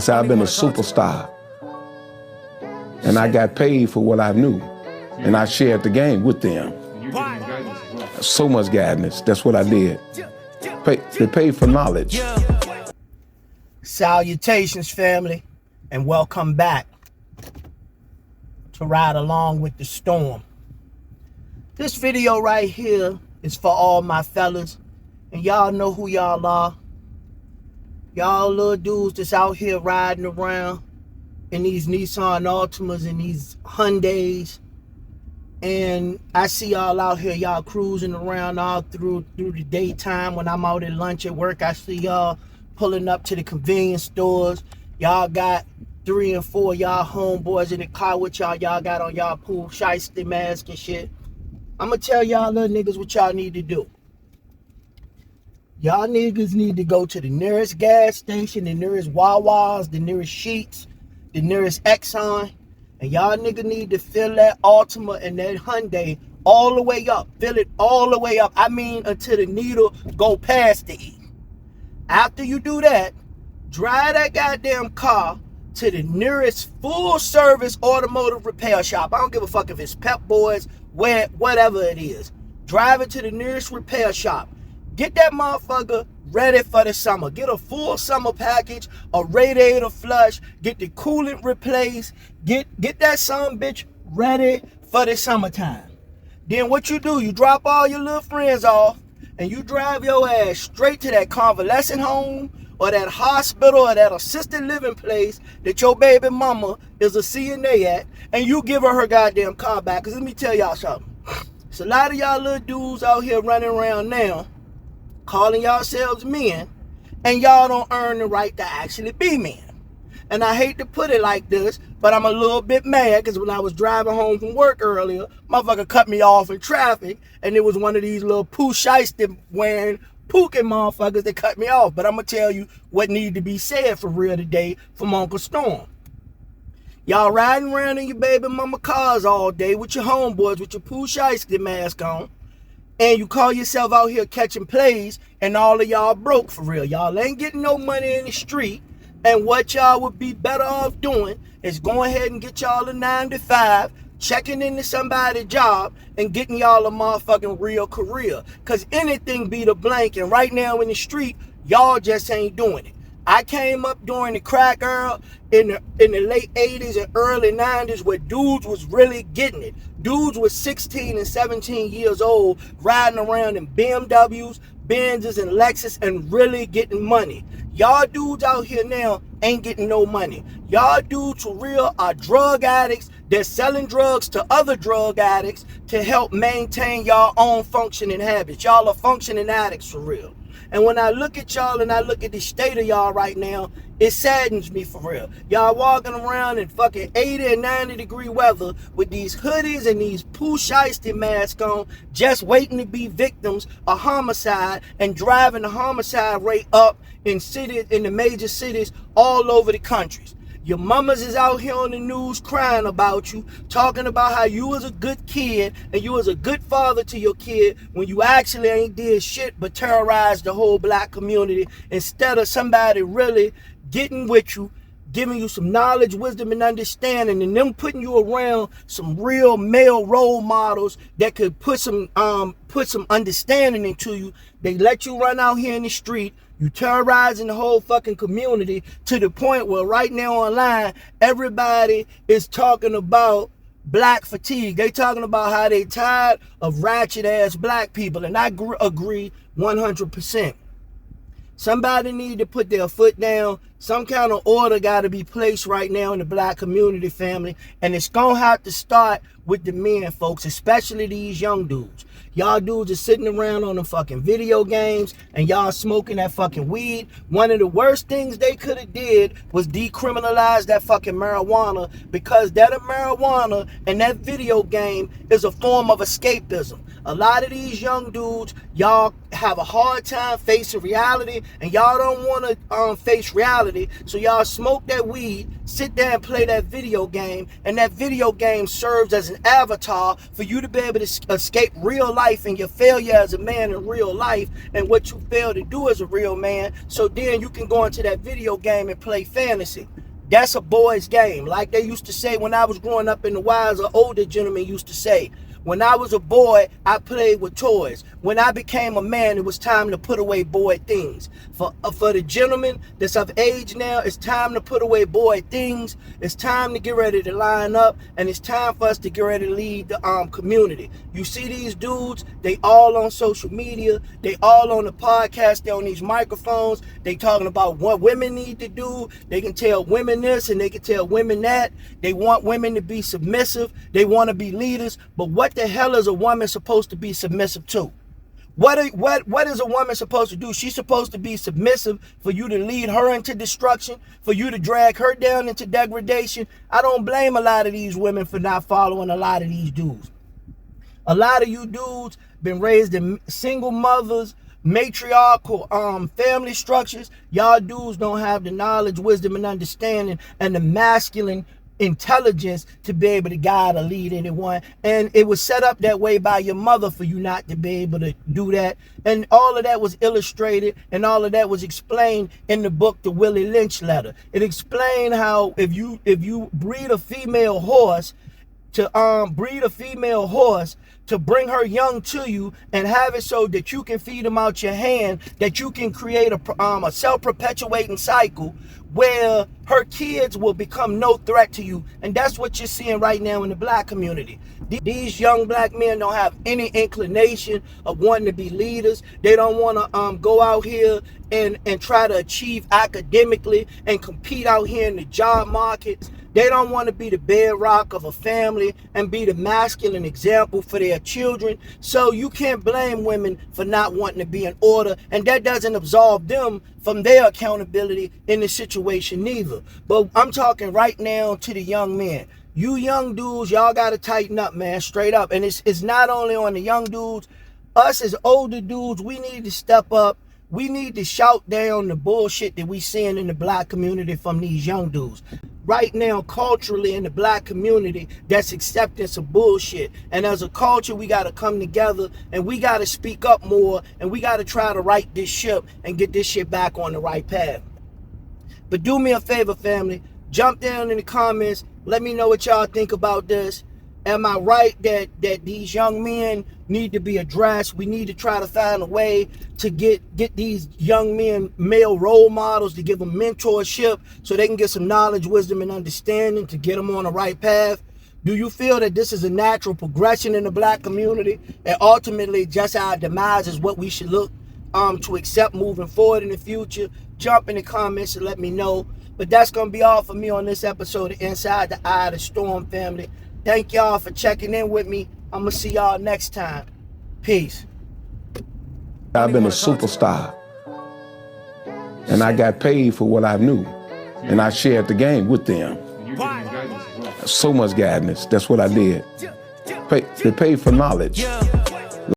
So I've been a superstar. And I got paid for what I knew. And I shared the game with them. So much guidance. That's what I did. They paid for knowledge. Salutations, family, and welcome back to Ride Along with the Storm. This video right here is for all my fellas, and y'all know who y'all are. Y'all little dudes that's out here riding around in these Nissan Altimas and these Hyundais. And I see y'all out here, y'all cruising around all through the daytime. When I'm out at lunch at work, I see y'all pulling up to the convenience stores. Y'all got 3 and 4 y'all homeboys in the car with y'all. Y'all got on y'all pool shiesty mask and shit. I'ma tell y'all little niggas what y'all need to do. Y'all niggas need to go to the nearest gas station, the nearest Wawa's, the nearest Sheetz, the nearest Exxon, and y'all niggas need to fill that Altima and that Hyundai all the way up. Fill it all the way up. I mean until the needle go past the E. After you do that, drive that goddamn car to the nearest full-service automotive repair shop. I don't give a fuck if it's Pep Boys, whatever it is. Drive it to the nearest repair shop. Get that motherfucker ready for the summer. Get a full summer package, a radiator flush, get the coolant replaced, get that son bitch ready for the summertime. Then what you do, you drop all your little friends off and you drive your ass straight to that convalescent home or that hospital or that assisted living place that your baby mama is a CNA at, and you give her goddamn car back. Because let me tell y'all something. It's a lot of y'all little dudes out here running around now calling yourselves men, and y'all don't earn the right to actually be men. And I hate to put it like this, but I'm a little bit mad because when I was driving home from work earlier, motherfucker cut me off in traffic, and it was one of these little poo shiesty wearing pookin' motherfuckers that cut me off. But I'm gonna tell you what need to be said for real today from Uncle Storm. Y'all riding around in your baby mama cars all day with your homeboys with your poo shiesty mask on, and you call yourself out here catching plays, and all of y'all broke for real. Y'all ain't getting no money in the street, and what y'all would be better off doing is going ahead and get y'all a 9 to 5, checking into somebody's job, and getting y'all a motherfucking real career. Because anything beat a blank, and right now in the street, y'all just ain't doing it. I came up during the crack era in the late 80s and early 90s where dudes was really getting it. Dudes was 16 and 17 years old riding around in BMWs, Benzes, and Lexus and really getting money. Y'all dudes out here now ain't getting no money. Y'all dudes for real are drug addicts. They're selling drugs to other drug addicts to help maintain y'all own functioning habits. Y'all are functioning addicts for real. And when I look at y'all and I look at the state of y'all right now, it saddens me for real. Y'all walking around in fucking 80 and 90 degree weather with these hoodies and these poo shiesty masks on, just waiting to be victims of homicide and driving the homicide rate up in cities, in the major cities all over the countries. Your mamas is out here on the news crying about you, talking about how you was a good kid and you was a good father to your kid when you actually ain't did shit but terrorized the whole black community instead of somebody really getting with you, giving you some knowledge, wisdom, and understanding, and them putting you around some real male role models that could put some understanding into you. They let you run out here in the street. You terrorizing the whole fucking community to the point where right now online, everybody is talking about black fatigue. They talking about how they tired of ratchet ass black people, and I agree 100%. Somebody need to put their foot down. Some kind of order got to be placed right now in the black community, family. And it's going to have to start with the men, folks, especially these young dudes. Y'all dudes are sitting around on the fucking video games and y'all smoking that fucking weed. One of the worst things they could have did was decriminalize that fucking marijuana, because that marijuana and that video game is a form of escapism. A lot of these young dudes, y'all have a hard time facing reality, and y'all don't want to face reality. reality. So y'all smoke that weed, sit there and play that video game, and that video game serves as an avatar for you to be able to escape real life and your failure as a man in real life and what you fail to do as a real man. So then you can go into that video game and play fantasy. That's a boy's game. Like they used to say when I was growing up in the wilds, an older gentleman used to say, when I was a boy, I played with toys. When I became a man, it was time to put away boy things. For the gentleman that's of age now, it's time to put away boy things. It's time to get ready to line up, and it's time for us to get ready to lead the community. You see these dudes, they all on social media, they all on the podcast, they on these microphones, they talking about what women need to do. They can tell women this and they can tell women that. They want women to be submissive, they want to be leaders, but what the hell is a woman supposed to be submissive to? What is a woman supposed to do? She's supposed to be submissive for you to lead her into destruction, for you to drag her down into degradation. I don't blame a lot of these women for not following a lot of these dudes. A lot of you dudes been raised in single mothers, matriarchal family structures. Y'all dudes don't have the knowledge, wisdom, and understanding and the masculine intelligence to be able to guide or lead anyone. And it was set up that way by your mother for you not to be able to do that. And all of that was illustrated and all of that was explained in the book, The Willie Lynch Letter. It explained how if you breed a female horse to bring her young to you and have it so that you can feed them out your hand, that you can create a self-perpetuating cycle where her kids will become no threat to you. And that's what you're seeing right now in the black community. These young black men don't have any inclination of wanting to be leaders. They don't want to go out here and try to achieve academically and compete out here in the job markets. They don't want to be the bedrock of a family and be the masculine example for their children. So you can't blame women for not wanting to be in order, and that doesn't absolve them from their accountability in the situation neither. But I'm talking right now to the young men. You young dudes, y'all got to tighten up, man, straight up. And it's not only on the young dudes. Us as older dudes, we need to step up. We need to shout down the bullshit that we seeing in the black community from these young dudes. Right now, culturally in the black community, that's acceptance of bullshit. And as a culture, we got to come together and we got to speak up more and we got to try to right this ship and get this shit back on the right path. But do me a favor, family. Jump down in the comments. Let me know what y'all think about this. Am I right that these young men need to be addressed? We need to try to find a way to get these young men male role models, to give them mentorship so they can get some knowledge, wisdom, and understanding to get them on the right path. Do you feel that this is a natural progression in the black community and ultimately just our demise is what we should look to accept moving forward in the future? Jump in the comments and let me know. But that's going to be all for me on this episode of Inside the Eye of the Storm, family. Thank y'all for checking in with me. I'm going to see y'all next time. Peace. I've been a superstar. And I got paid for what I knew. And I shared the game with them. So much guidance. That's what I did. They paid for knowledge.